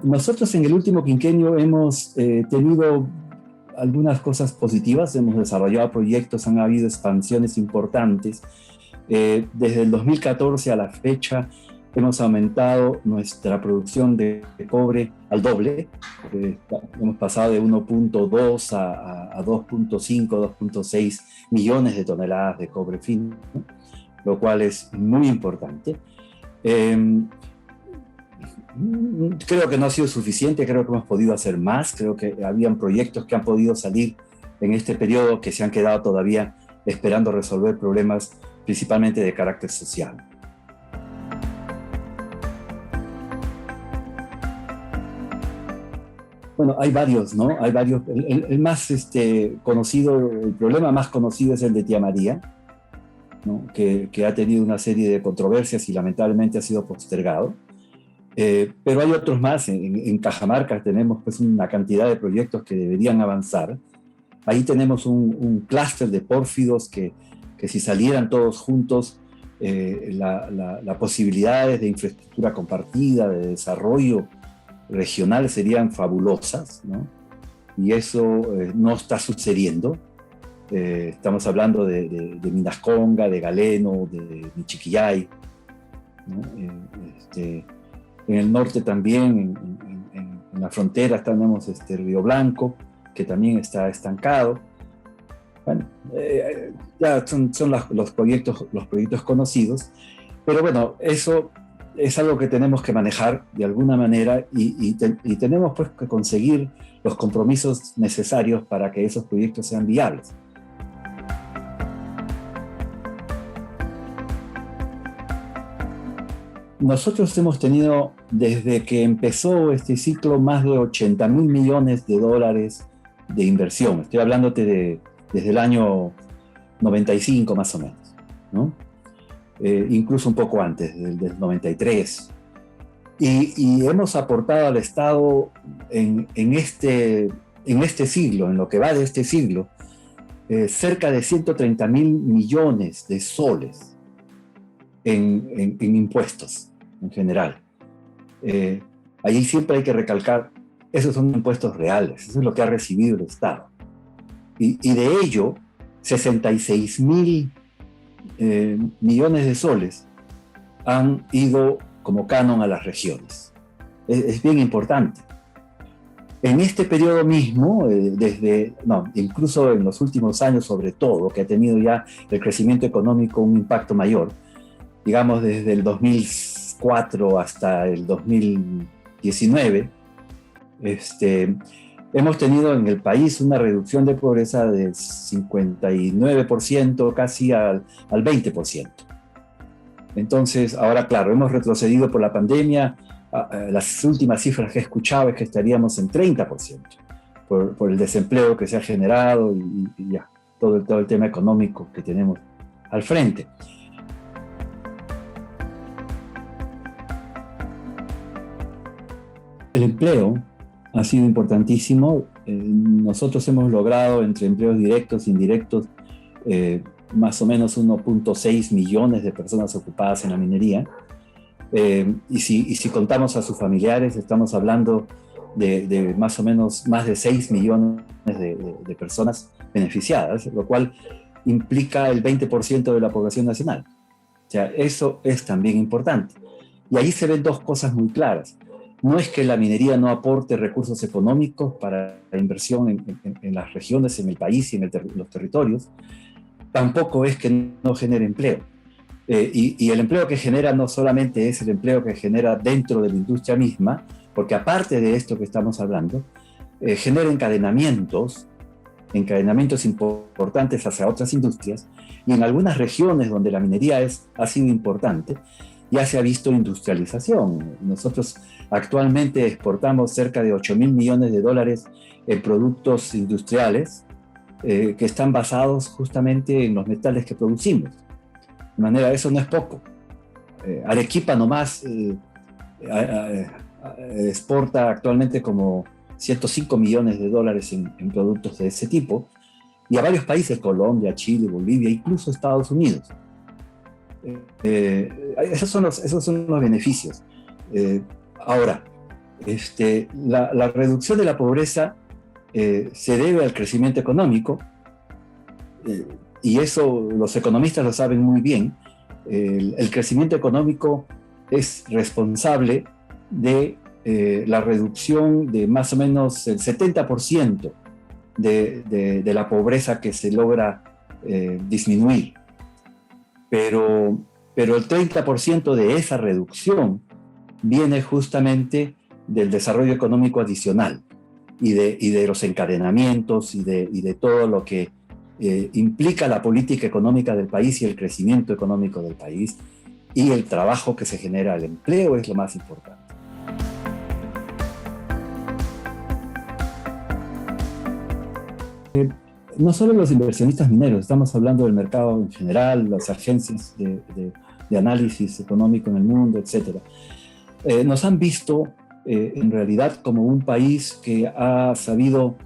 nosotros en el último quinquenio hemos tenido algunas cosas positivas, hemos desarrollado proyectos, han habido expansiones importantes. Desde el 2014 a la fecha hemos aumentado nuestra producción de cobre al doble. Hemos pasado de 1.2 a 2.5, 2.6 millones de toneladas de cobre fino, lo cual es muy importante. Creo que no ha sido suficiente, creo que hemos podido hacer más, creo que habían proyectos que han podido salir en este periodo que se han quedado todavía esperando resolver problemas principalmente de carácter social. Bueno, hay varios, ¿no? Hay varios. El más conocido, el problema más conocido es el de Tía María, ¿no? que ha tenido una serie de controversias y lamentablemente ha sido postergado. Pero hay otros más. En Cajamarca tenemos pues una cantidad de proyectos que deberían avanzar. Ahí tenemos un clúster de pórfidos que si salieran todos juntos, las posibilidades de infraestructura compartida, de desarrollo regional serían fabulosas, ¿no? Y eso no está sucediendo. Estamos hablando de Minasconga, de Galeno, de Michiquillay, ¿no? En el norte también, en la frontera, tenemos Río Blanco, que también está estancado. Bueno, ya son los proyectos conocidos, pero bueno, eso es algo que tenemos que manejar de alguna manera y tenemos pues que conseguir los compromisos necesarios para que esos proyectos sean viables. Nosotros hemos tenido, desde que empezó este ciclo, más de 80.000 millones de dólares de inversión. Estoy hablándote desde el año 95 más o menos, ¿no? Incluso un poco antes, del 93. Y hemos aportado al Estado en este siglo, en lo que va de este siglo, cerca de 130.000 millones de soles en impuestos en general. Allí siempre hay que recalcar, esos son impuestos reales, eso es lo que ha recibido el Estado. Y de ello, 66.000 millones de soles han ido como canon a las regiones. Es bien importante. En este periodo mismo, incluso en los últimos años sobre todo, que ha tenido ya el crecimiento económico un impacto mayor, digamos desde el 2004 hasta el 2019, hemos tenido en el país una reducción de pobreza del 59%, casi al 20%. Entonces, ahora, claro, hemos retrocedido por la pandemia. Las últimas cifras que he escuchado es que estaríamos en 30% por el desempleo que se ha generado y ya, todo el tema económico que tenemos al frente. El empleo ha sido importantísimo. Nosotros hemos logrado, entre empleos directos e indirectos, más o menos 1.6 millones de personas ocupadas en la minería. Y si contamos a sus familiares, estamos hablando de más o menos más de 6 millones de personas beneficiadas, lo cual implica el 20% de la población nacional. O sea, eso es también importante. Y ahí se ven dos cosas muy claras. No es que la minería no aporte recursos económicos para la inversión en las regiones, en el país y en los territorios, tampoco es que no genere empleo. Y el empleo que genera no solamente es el empleo que genera dentro de la industria misma, porque aparte de esto que estamos hablando, genera encadenamientos importantes hacia otras industrias, y en algunas regiones donde la minería ha sido importante, ya se ha visto industrialización. Nosotros actualmente exportamos cerca de 8.000 millones de dólares en productos industriales que están basados justamente en los metales que producimos. De manera, eso no es poco. Arequipa nomás exporta actualmente como 105 millones de dólares en productos de ese tipo, y a varios países, Colombia, Chile, Bolivia, incluso Estados Unidos. Esos son los beneficios. Ahora, La reducción de la pobreza se debe al crecimiento económico, y eso los economistas lo saben muy bien. El crecimiento económico es responsable de la reducción de más o menos el 70% de la pobreza que se logra disminuir. Pero el 30% de esa reducción viene justamente del desarrollo económico adicional y de los encadenamientos y de todo lo que implica la política económica del país y el crecimiento económico del país, y el trabajo que se genera, el empleo es lo más importante. No solo los inversionistas mineros, estamos hablando del mercado en general, las agencias de análisis económico en el mundo, etc. Nos han visto en realidad como un país que ha sabido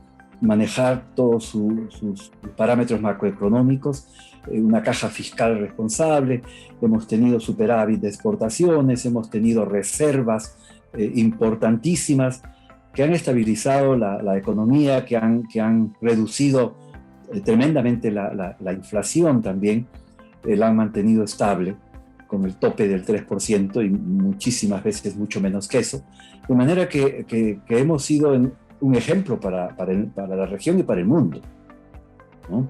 manejar todos sus parámetros macroeconómicos, una caja fiscal responsable, hemos tenido superávit de exportaciones, hemos tenido reservas importantísimas que han estabilizado la economía, que han reducido tremendamente la inflación también, la han mantenido estable con el tope del 3% y muchísimas veces mucho menos que eso, de manera que hemos sido un ejemplo para la región y para el mundo, ¿no?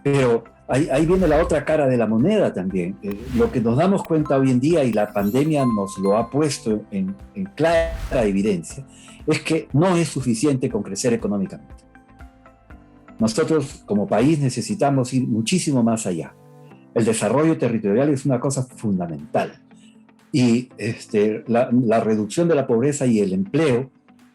Pero ahí viene la otra cara de la moneda también. Lo que nos damos cuenta hoy en día, y la pandemia nos lo ha puesto en clara evidencia, es que no es suficiente con crecer económicamente. Nosotros como país necesitamos ir muchísimo más allá. El desarrollo territorial es una cosa fundamental. Y la reducción de la pobreza y el empleo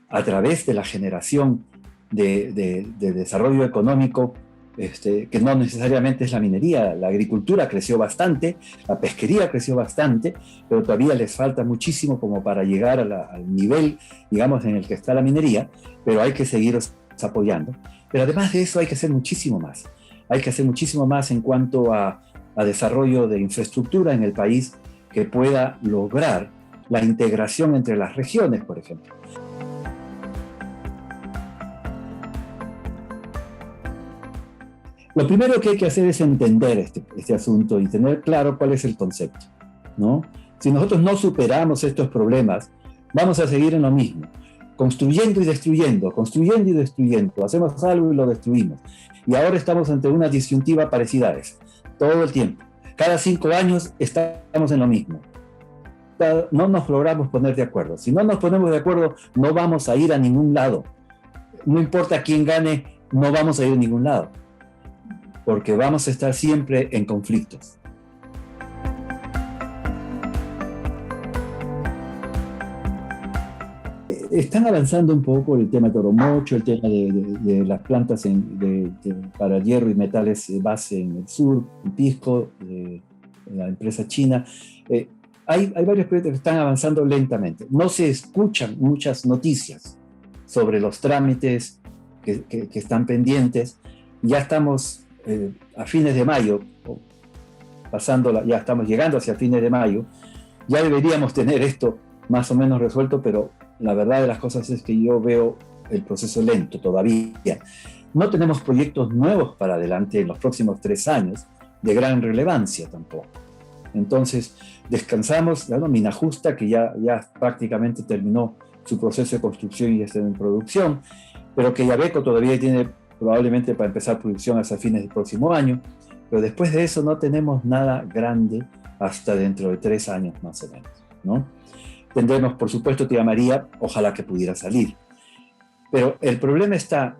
a través de la generación de desarrollo económico, que no necesariamente es la minería. La agricultura creció bastante, la pesquería creció bastante, pero todavía les falta muchísimo como para llegar al nivel, digamos, en el que está la minería, pero hay que seguir apoyando. Pero además de eso hay que hacer muchísimo más. Hay que hacer muchísimo más en cuanto a desarrollo de infraestructura en el país que pueda lograr la integración entre las regiones, por ejemplo. Lo primero que hay que hacer es entender este asunto y tener claro cuál es el concepto, ¿no? Si nosotros no superamos estos problemas, vamos a seguir en lo mismo, construyendo y destruyendo, hacemos algo y lo destruimos. Y ahora estamos ante una disyuntiva parecida a esa, todo el tiempo. Cada 5 años estamos en lo mismo. No nos logramos poner de acuerdo. Si no nos ponemos de acuerdo, no vamos a ir a ningún lado. No importa quién gane, no vamos a ir a ningún lado, porque vamos a estar siempre en conflictos. Están avanzando un poco el tema de Toromocho, el tema de las plantas para hierro y metales base en el sur, en Pisco, la empresa china. Hay varios proyectos que están avanzando lentamente. No se escuchan muchas noticias sobre los trámites que están pendientes. Ya estamos a fines de mayo, ya estamos llegando hacia fines de mayo. Ya deberíamos tener esto más o menos resuelto, pero la verdad de las cosas es que yo veo el proceso lento todavía. No tenemos proyectos nuevos para adelante en los próximos 3 años de gran relevancia tampoco. Entonces, descansamos. Minajusta, que ya prácticamente terminó su proceso de construcción y ya está en producción, pero que Yabeco todavía tiene probablemente para empezar producción hasta fines del próximo año. Pero después de eso no tenemos nada grande hasta dentro de 3 años más o menos, ¿no? Tendremos, por supuesto, Tía María, ojalá que pudiera salir. Pero el problema está,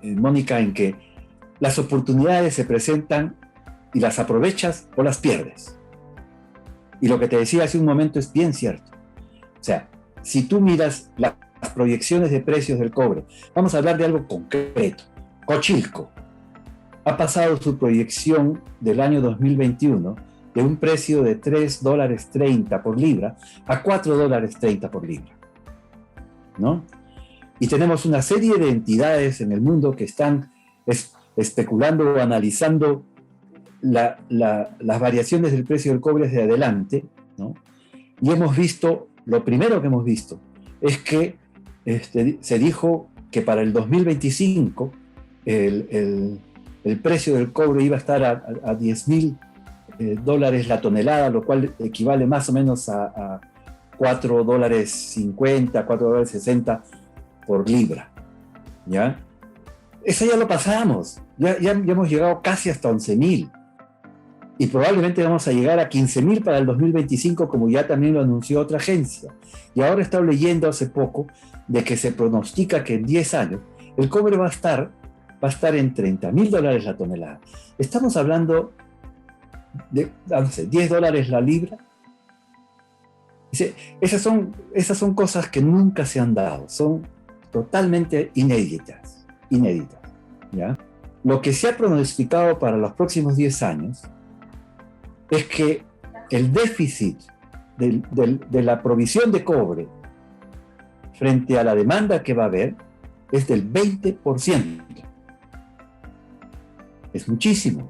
Mónica, en que las oportunidades se presentan y las aprovechas o las pierdes. Y lo que te decía hace un momento es bien cierto. O sea, si tú miras las proyecciones de precios del cobre, vamos a hablar de algo concreto. Cochilco ha pasado su proyección del año 2021 de un precio de $3.30 por libra a $4.30 por libra, ¿no? Y tenemos una serie de entidades en el mundo que están especulando o analizando las variaciones del precio del cobre hacia adelante, ¿no? Y hemos visto, lo primero que hemos visto es que se dijo que para el 2025 el precio del cobre iba a estar a $10.000 la tonelada, lo cual equivale más o menos a $4.50, $4.60 por libra, ¿ya? Eso ya lo pasamos, ya hemos llegado casi hasta 11.000 y probablemente vamos a llegar a 15.000 para el 2025, como ya también lo anunció otra agencia. Y ahora he estado leyendo hace poco de que se pronostica que en 10 años el cobre va a estar en $30.000 la tonelada. Estamos hablando de, no sé, $10 la libra. Esas son cosas que nunca se han dado, son totalmente inéditas, ¿ya? Lo que se ha pronosticado para los próximos 10 años es que el déficit de la provisión de cobre frente a la demanda que va a haber es del 20%. Es muchísimo.